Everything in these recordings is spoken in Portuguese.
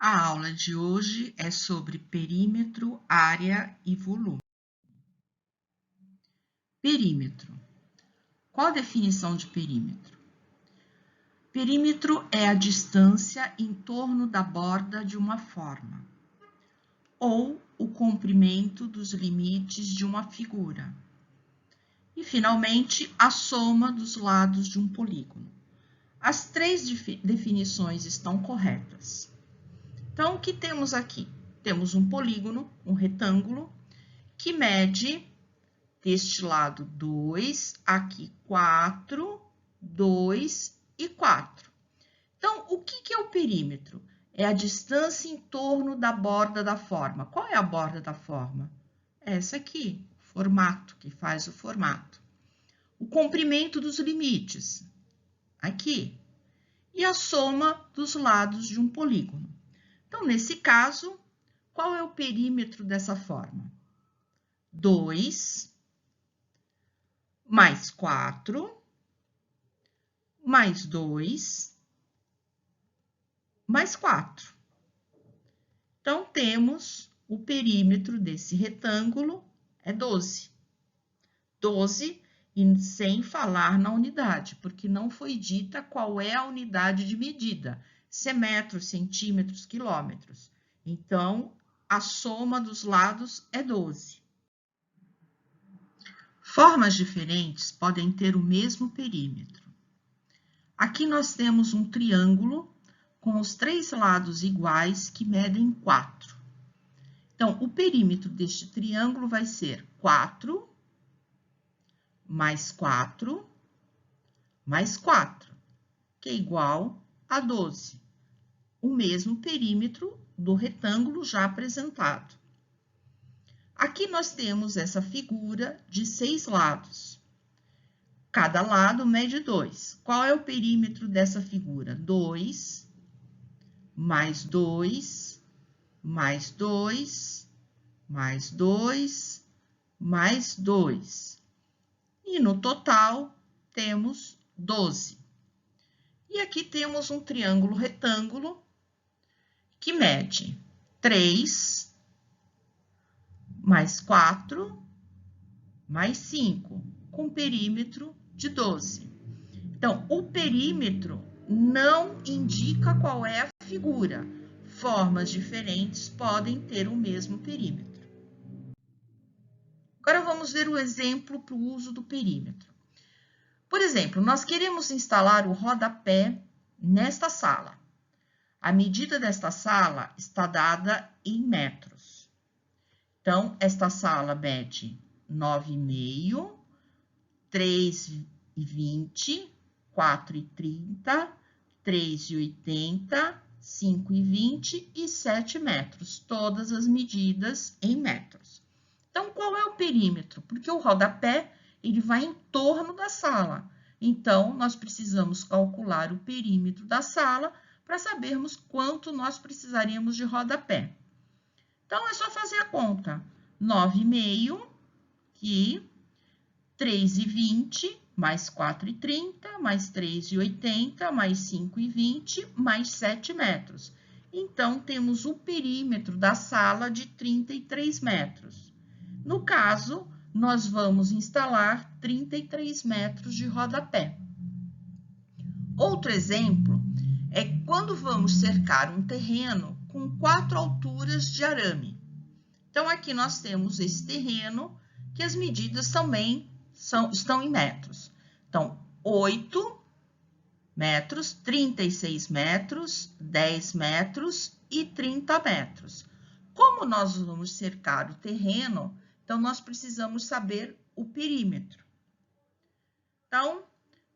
A aula de hoje é sobre perímetro, área e volume. Perímetro. Qual a definição de perímetro? Perímetro é a distância em torno da borda de uma forma, ou o comprimento dos limites de uma figura. E, finalmente, a soma dos lados de um polígono. As três definições estão corretas. Então, o que temos aqui? Temos um polígono, um retângulo, que mede deste lado 2, aqui 4, 2 e 4. Então, o que é o perímetro? É a distância em torno da borda da forma. Qual é a borda da forma? Essa aqui, formato, que faz o formato. O comprimento dos limites, aqui. E a soma dos lados de um polígono. Então, nesse caso, qual é o perímetro dessa forma? 2 mais 4, mais 2, mais 4. Então, temos o perímetro desse retângulo é 12. 12, e sem falar na unidade, porque não foi dita qual é a unidade de medida, se é metros, centímetros, quilômetros. Então, a soma dos lados é 12. Formas diferentes podem ter o mesmo perímetro. Aqui nós temos um triângulo com os três lados iguais que medem 4. Então, o perímetro deste triângulo vai ser 4 mais 4 mais 4, que é igual a 12. O mesmo perímetro do retângulo já apresentado. Aqui nós temos essa figura de 6 lados. Cada lado mede 2. Qual é o perímetro dessa figura? 2 mais 2, mais 2, mais 2, mais 2. E no total, temos 12. E aqui temos um triângulo retângulo que mede 3 mais 4 mais 5, com perímetro de 12. Então, o perímetro não indica qual é a figura. Formas diferentes podem ter o mesmo perímetro. Agora, vamos ver o exemplo para o uso do perímetro. Por exemplo, nós queremos instalar o rodapé nesta sala. A medida desta sala está dada em metros. Então, esta sala mede 9,5, 3,20, 4,30, 3,80, 5,20 e 7 metros, todas as medidas em metros. Então, qual é o perímetro? Porque o rodapé, ele vai em torno da sala. Então, nós precisamos calcular o perímetro da sala para sabermos quanto nós precisaríamos de rodapé. Então, é só fazer a conta. 9,5, que 3,20, mais 4,30, mais 3,80, mais 5,20, mais 7 metros. Então, temos o perímetro da sala de 33 metros. No caso, nós vamos instalar 33 metros de rodapé. Outro exemplo é quando vamos cercar um terreno com 4 alturas de arame. Então, aqui nós temos esse terreno, que as medidas também estão em metros. Então, 8 metros, 36 metros, 10 metros e 30 metros. Como nós vamos cercar o terreno, então nós precisamos saber o perímetro. Então,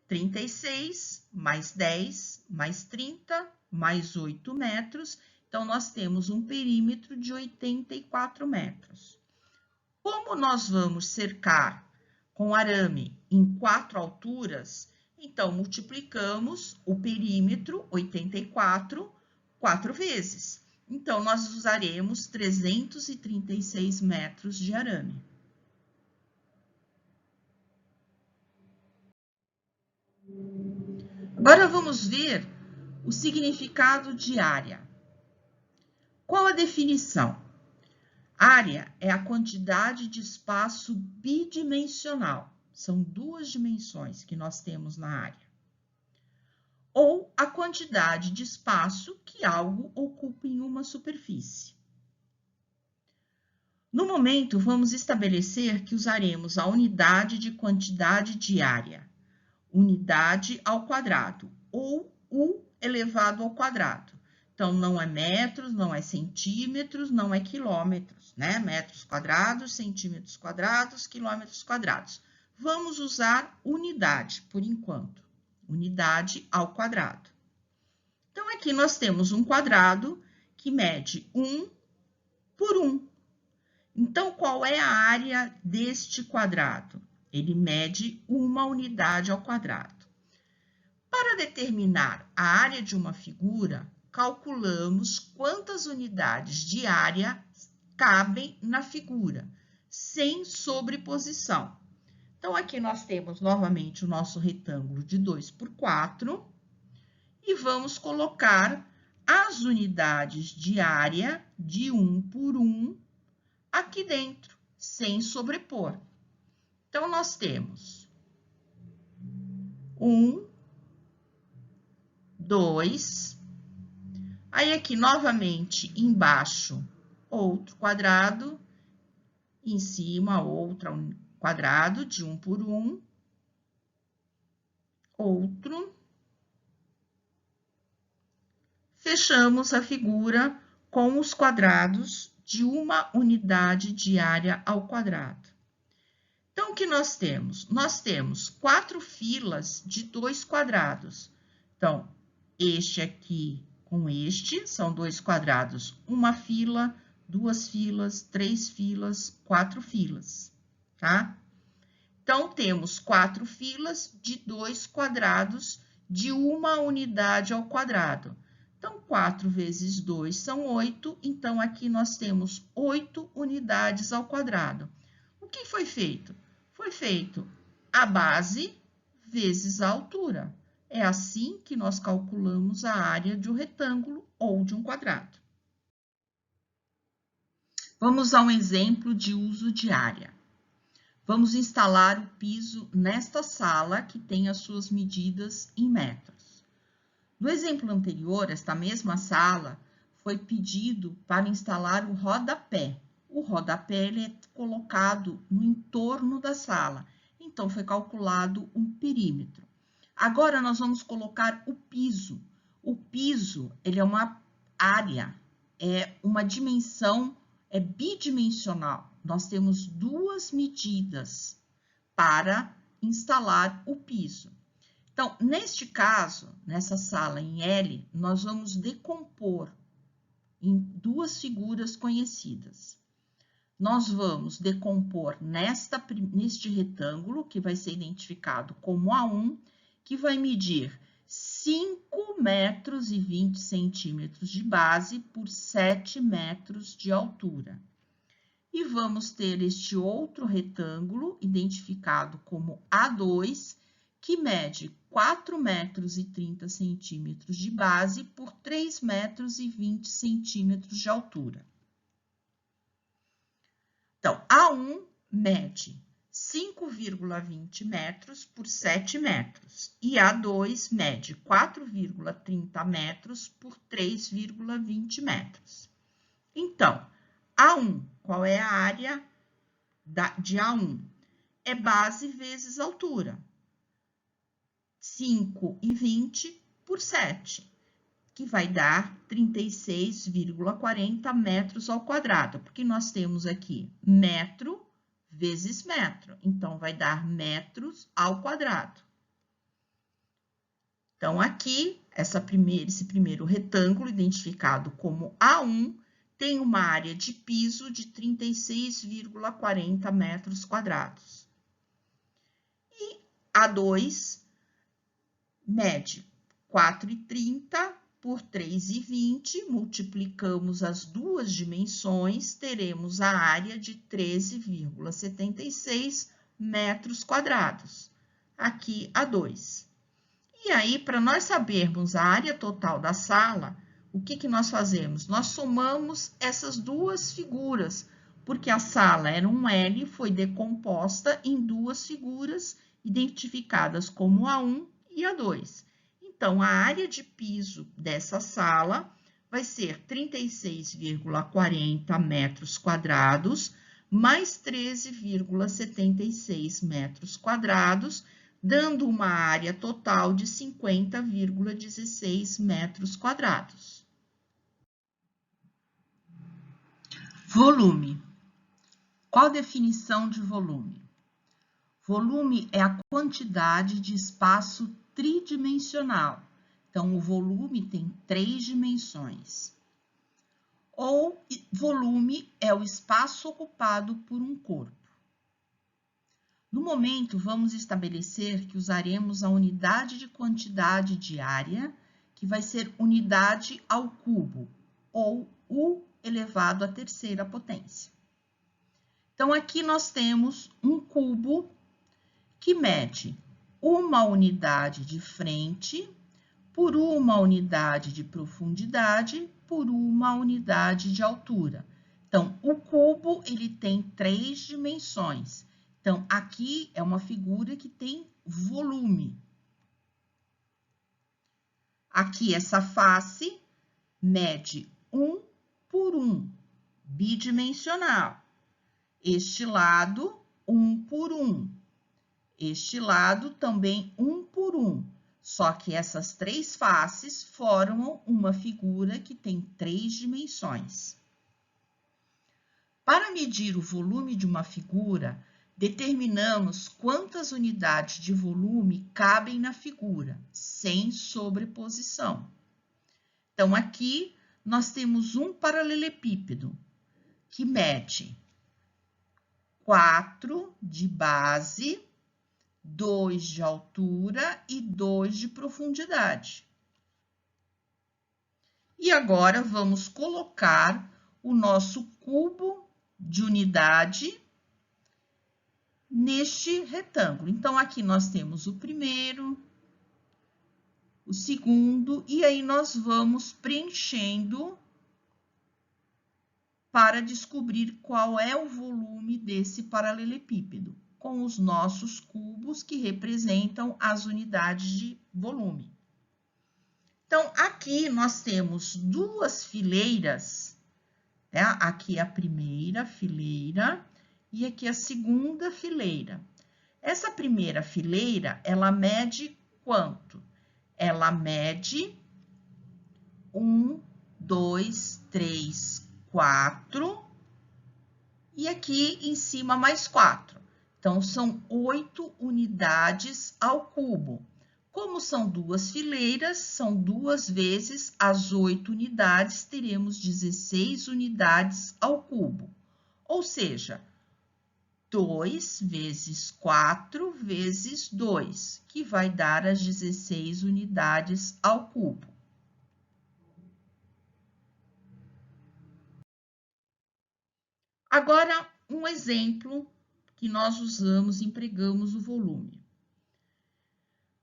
36 mais 10 mais 30 mais 8 metros. Então, nós temos um perímetro de 84 metros. Como nós vamos cercar com arame em 4 alturas, então multiplicamos o perímetro 84 4 vezes. Então, nós usaremos 336 metros de arame. Agora vamos ver o significado de área. Qual a definição? Área é a quantidade de espaço bidimensional. São duas dimensões que nós temos na área. Ou a quantidade de espaço que algo ocupa em uma superfície. No momento, vamos estabelecer que usaremos a unidade de quantidade de área, unidade ao quadrado, ou U elevado ao quadrado. Então, não é metros, não é centímetros, não é quilômetros, né? Metros quadrados, centímetros quadrados, quilômetros quadrados. Vamos usar unidade, por enquanto. Unidade ao quadrado. Então, aqui nós temos um quadrado que mede 1 por 1. Então, qual é a área deste quadrado? Ele mede 1 unidade ao quadrado. Para determinar a área de uma figura, calculamos quantas unidades de área cabem na figura, sem sobreposição. Então, aqui nós temos novamente o nosso retângulo de 2 por 4 e vamos colocar as unidades de área de 1 por 1 aqui dentro, sem sobrepor. Então, nós temos 1, 2, aí aqui novamente embaixo outro quadrado, em cima outro quadrado de 1 por 1, outro. Fechamos a figura com os quadrados de 1 unidade de área ao quadrado. Então, o que nós temos? Nós temos 4 filas de 2 quadrados. Então, este aqui com este, são 2 quadrados, 1 fila, 2 filas, 3 filas, 4 filas, tá? Então, temos 4 filas de 2 quadrados de 1 unidade ao quadrado. Então, 4 vezes 2 são 8, então aqui nós temos 8 unidades ao quadrado. O que foi feito? Foi feito a base vezes a altura. É assim que nós calculamos a área de um retângulo ou de um quadrado. Vamos a um exemplo de uso de área. Vamos instalar o piso nesta sala que tem as suas medidas em metros. No exemplo anterior, esta mesma sala foi pedido para instalar o rodapé. O rodapé ele é colocado no entorno da sala, então foi calculado um perímetro. Agora, nós vamos colocar o piso. O piso, ele é uma área, é uma dimensão, é bidimensional. Nós temos duas medidas para instalar o piso. Então, neste caso, nessa sala em L, nós vamos decompor em duas figuras conhecidas. Nós vamos decompor neste retângulo, que vai ser identificado como A1, que vai medir 5 metros e 20 centímetros de base por 7 metros de altura. E vamos ter este outro retângulo, identificado como A2, que mede 4 metros e 30 centímetros de base por 3 metros e 20 centímetros de altura. Então, A1 mede 5,20 metros por 7 metros e A2 mede 4,30 metros por 3,20 metros. Então, A1, qual é a área de A1? É base vezes altura. 5,20 por 7, que vai dar 36,40 metros ao quadrado, porque nós temos aqui metro vezes metro, então vai dar metros ao quadrado. Então, aqui, esse primeiro retângulo, identificado como A1, tem uma área de piso de 36,40 metros quadrados. E A2 mede 4,30 por 3,20, multiplicamos as duas dimensões, teremos a área de 13,76 metros quadrados. Aqui, A2. E aí, para nós sabermos a área total da sala, o que que nós fazemos? Nós somamos essas duas figuras, porque a sala era um L, foi decomposta em duas figuras, identificadas como A1 e A2. Então, a área de piso dessa sala vai ser 36,40 metros quadrados, mais 13,76 metros quadrados, dando uma área total de 50,16 metros quadrados. Volume. Qual a definição de volume? Volume é a quantidade de espaço tridimensional. Então, o volume tem 3 dimensões. Ou volume é o espaço ocupado por um corpo. No momento, vamos estabelecer que usaremos a unidade de quantidade de área, que vai ser unidade ao cubo, ou U elevado à terceira potência. Então, aqui nós temos um cubo que mede uma unidade de frente por uma unidade de profundidade por uma unidade de altura. Então, o cubo, ele tem 3 dimensões. Então, aqui é uma figura que tem volume. Aqui, essa face mede 1 por 1, bidimensional. Este lado, 1 por 1. Este lado, também 1 por 1. Só que essas 3 faces formam uma figura que tem 3 dimensões. Para medir o volume de uma figura, determinamos quantas unidades de volume cabem na figura, sem sobreposição. Então, aqui nós temos um paralelepípedo, que mede 4 de base, 2 de altura e 2 de profundidade. E agora, vamos colocar o nosso cubo de unidade neste retângulo. Então, aqui nós temos o primeiro, o segundo, e aí nós vamos preenchendo para descobrir qual é o volume desse paralelepípedo, com os nossos cubos que representam as unidades de volume. Então, aqui nós temos duas fileiras, né? Aqui a primeira fileira e aqui a segunda fileira. Essa primeira fileira, ela mede quanto? Ela mede 1, 2, 3, 4 e aqui em cima mais 4. Então, são 8 unidades ao cubo. Como são duas fileiras, são 2 vezes as 8 unidades, teremos 16 unidades ao cubo. Ou seja, 2 vezes 4 vezes 2, que vai dar as 16 unidades ao cubo. Agora, um exemplo que nós usamos, empregamos o volume.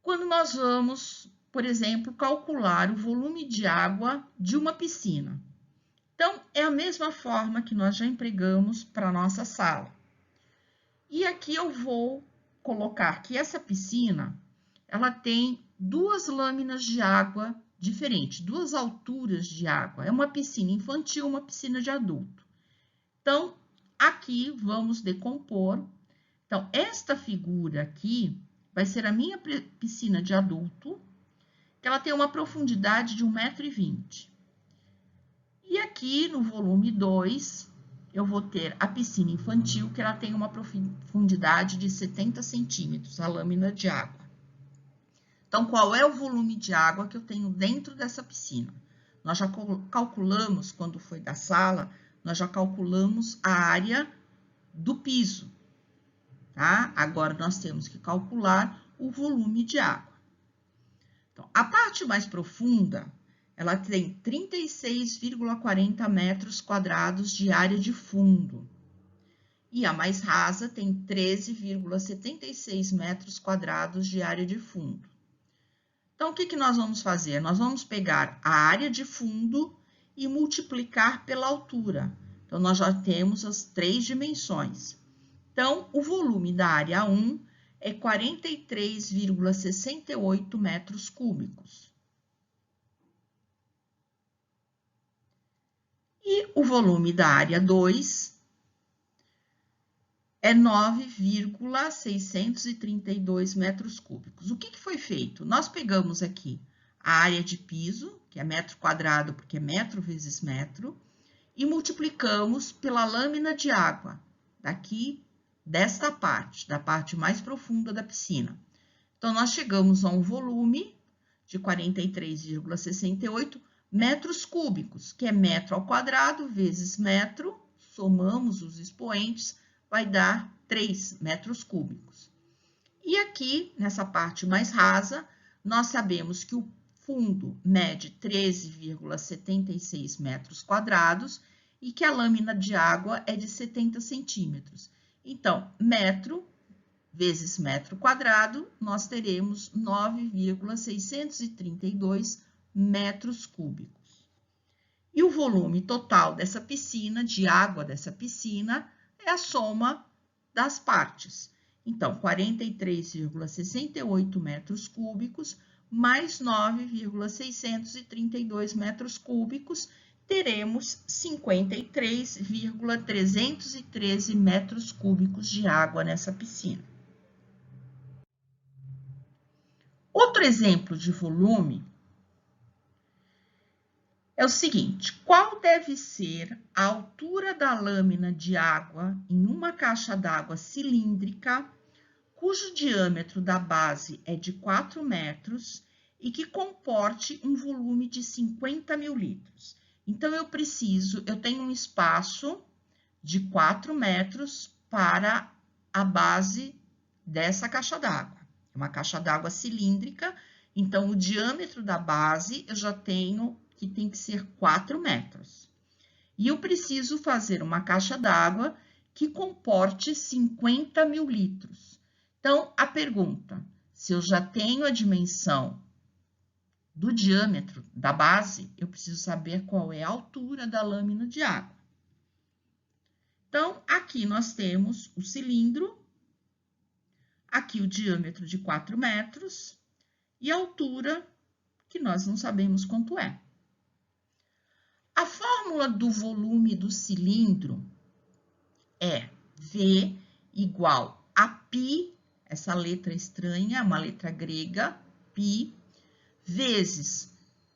Quando nós vamos, por exemplo, calcular o volume de água de uma piscina. Então, é a mesma forma que nós já empregamos para a nossa sala. E aqui eu vou colocar que essa piscina, ela tem 2 lâminas de água diferentes, 2 alturas de água. É uma piscina infantil, uma piscina de adulto. Então, aqui vamos decompor. Então, esta figura aqui vai ser a minha piscina de adulto, que ela tem uma profundidade de 1,20 m. E aqui no volume 2, eu vou ter a piscina infantil, que ela tem uma profundidade de 70 centímetros, a lâmina de água. Então, qual é o volume de água que eu tenho dentro dessa piscina? Nós já calculamos, quando foi da sala, nós já calculamos a área do piso, tá? Agora, nós temos que calcular o volume de água. Então, a parte mais profunda, ela tem 36,40 metros quadrados de área de fundo. E a mais rasa tem 13,76 metros quadrados de área de fundo. Então, o que nós vamos fazer? Nós vamos pegar a área de fundo e multiplicar pela altura. Então, nós já temos as 3 dimensões. Então, o volume da área 1 é 43,68 metros cúbicos. E o volume da área 2 é 9,632 metros cúbicos. O que foi feito? Nós pegamos aqui a área de piso, que é metro quadrado, porque é metro vezes metro, e multiplicamos pela lâmina de água, daqui desta parte, da parte mais profunda da piscina. Então, nós chegamos a um volume de 43,68 metros cúbicos, que é metro ao quadrado vezes metro, somamos os expoentes, vai dar 3 metros cúbicos. E aqui, nessa parte mais rasa, nós sabemos que o fundo mede 13,76 metros quadrados e que a lâmina de água é de 70 centímetros. Então, metro vezes metro quadrado, nós teremos 9,632 metros cúbicos. E o volume total dessa piscina, de água dessa piscina, é a soma das partes. Então, 43,68 metros cúbicos mais 9,632 metros cúbicos, teremos 53,313 metros cúbicos de água nessa piscina. Outro exemplo de volume é o seguinte: qual deve ser a altura da lâmina de água em uma caixa d'água cilíndrica, cujo diâmetro da base é de 4 metros e que comporte um volume de 50 mil litros? Então, eu tenho um espaço de 4 metros para a base dessa caixa d'água. É uma caixa d'água cilíndrica, então o diâmetro da base eu já tenho que tem que ser 4 metros. E eu preciso fazer uma caixa d'água que comporte 50 mil litros. Então, a pergunta, se eu já tenho a dimensão do diâmetro da base, eu preciso saber qual é a altura da lâmina de água. Então, aqui nós temos o cilindro, aqui o diâmetro de 4 metros e a altura que nós não sabemos quanto é. A fórmula do volume do cilindro é V igual a π, essa letra estranha, uma letra grega, π, vezes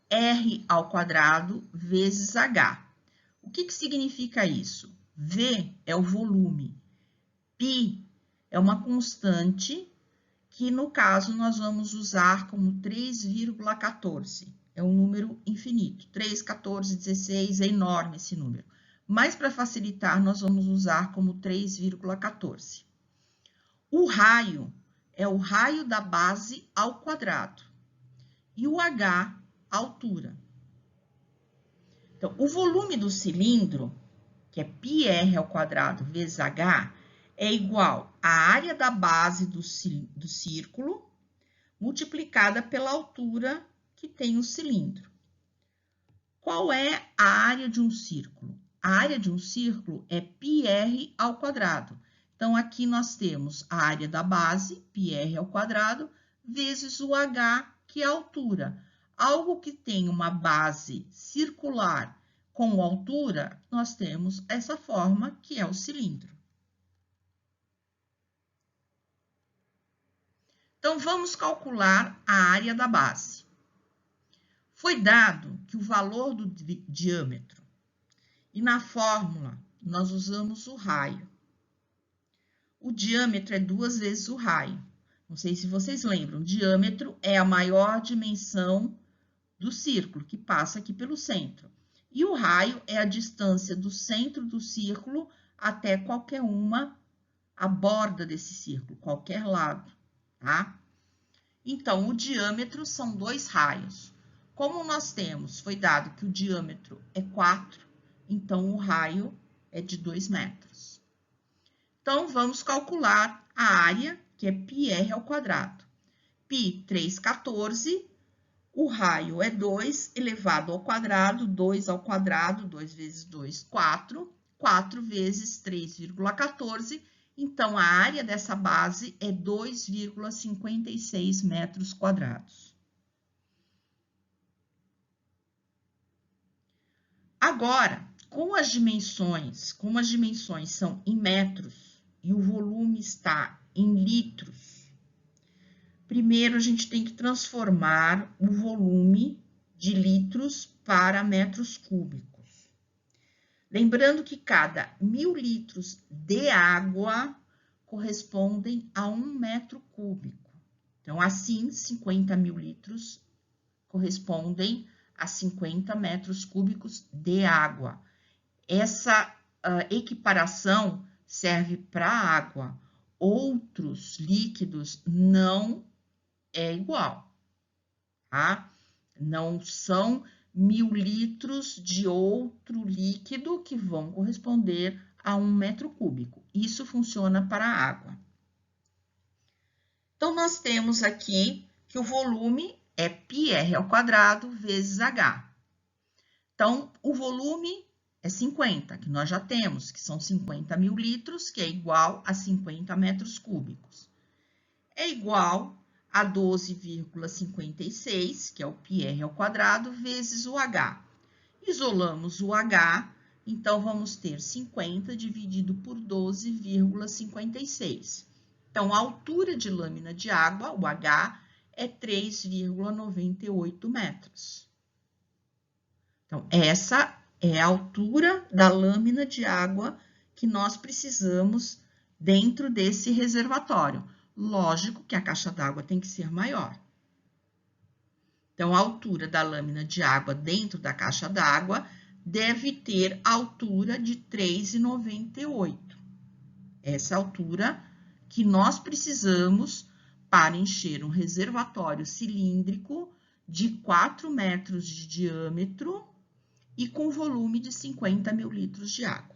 R ao quadrado vezes H. O que significa isso? V é o volume, π é uma constante que, no caso, nós vamos usar como 3,14. É um número infinito. 3, 14, 16, é enorme esse número. Mas, para facilitar, nós vamos usar como 3,14. O raio é o raio da base ao quadrado. E o H, a altura. Então, o volume do cilindro, que é πr ao quadrado vezes H, é igual à área da base do círculo multiplicada pela altura que tem o cilindro. Qual é a área de um círculo? A área de um círculo é πr ao quadrado. Então, aqui nós temos a área da base, πr ao quadrado, vezes o H, que é a altura. Algo que tem uma base circular com altura, nós temos essa forma, que é o cilindro. Então, vamos calcular a área da base. Foi dado que o valor do diâmetro, e na fórmula nós usamos o raio. O diâmetro é 2 vezes o raio. Não sei se vocês lembram, o diâmetro é a maior dimensão do círculo, que passa aqui pelo centro. E o raio é a distância do centro do círculo até qualquer a borda desse círculo, qualquer lado, tá? Então, o diâmetro são 2 raios. Como nós temos, foi dado que o diâmetro é 4, então o raio é de 2 metros. Então, vamos calcular a área, que é πr ao quadrado. Π, 3,14, O raio é 2 elevado ao quadrado, 2 ao quadrado, 2 vezes 2, 4. 4 vezes 3,14. Então, a área dessa base é 2,56 metros quadrados. Agora, como as dimensões são em metros e o volume está em litros, primeiro, a gente tem que transformar o volume de litros para metros cúbicos. Lembrando que cada 1.000 litros de água correspondem a 1 metro cúbico. Então, assim, 50.000 litros correspondem a 50 metros cúbicos de água. Essa equiparação serve para a água. Outros líquidos não é igual, tá? Não são 1.000 litros de outro líquido que vão corresponder a 1 metro cúbico. Isso funciona para a água. Então, nós temos aqui que o volume é πr² vezes H. Então, o volume é 50, que nós já temos, que são 50.000 litros, que é igual a 50 metros cúbicos. É igual a 12,56, que é o πr², vezes o H. Isolamos o H, então vamos ter 50 dividido por 12,56. Então, a altura de lâmina de água, o H, é 3,98 metros. Então, essa é a altura da lâmina de água que nós precisamos dentro desse reservatório. Lógico que a caixa d'água tem que ser maior. Então, a altura da lâmina de água dentro da caixa d'água deve ter a altura de 3,98. Essa é a altura que nós precisamos para encher um reservatório cilíndrico de 4 metros de diâmetro e com volume de 50.000 litros de água.